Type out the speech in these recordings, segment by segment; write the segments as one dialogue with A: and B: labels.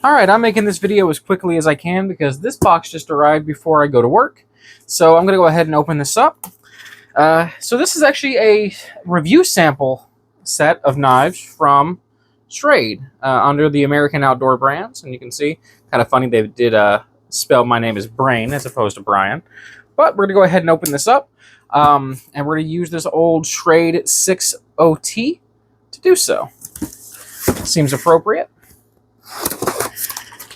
A: Alright, I'm making this video as quickly as I can because this box just arrived before I go to work. So I'm going to go ahead and open this up. So this is actually a review sample set of knives from Schrade under the American Outdoor brands. And you can see, kind of funny, they did spell my name as Brain as opposed to Brian. But we're going to go ahead and open this up. And we're going to use this old Schrade 60T to do so. Seems appropriate.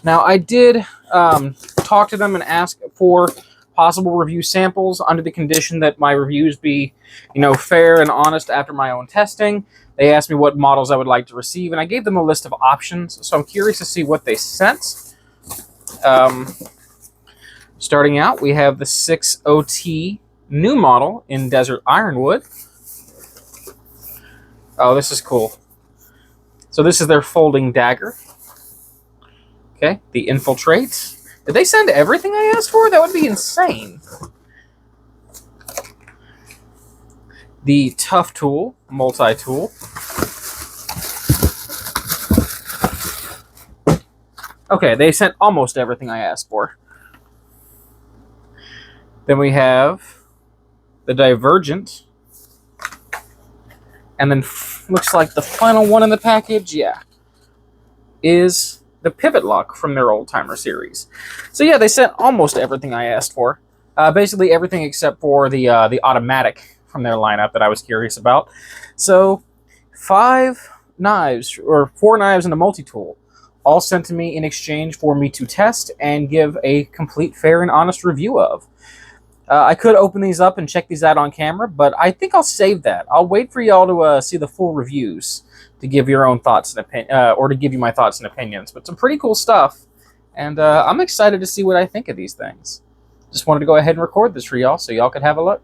A: Now, I did talk to them and ask for possible review samples under the condition that my reviews be, fair and honest after my own testing. They asked me what models I would like to receive, and I gave them a list of options, so I'm curious to see what they sent. Starting out, we have the 60T new model in Desert Ironwood. Oh, this is cool. So this is their folding dagger. Okay, the Infiltrate. Did they send everything I asked for? That would be insane. The Tough Tool, multi-tool. Okay, they sent almost everything I asked for. Then we have the Divergent. And then looks like the final one in the package, is the Pivot Lock from their Old Timer series. So yeah, they sent almost everything I asked for. Basically everything except for the automatic from their lineup that I was curious about. So 4 knives and a multi-tool, all sent to me in exchange for me to test and give a complete, fair, and honest review of. I could open these up and check these out on camera, but I think I'll save that. I'll wait for y'all to see the full reviews to give your own thoughts and or to give you my thoughts and opinions. But some pretty cool stuff, and I'm excited to see what I think of these things. Just wanted to go ahead and record this for y'all so y'all could have a look.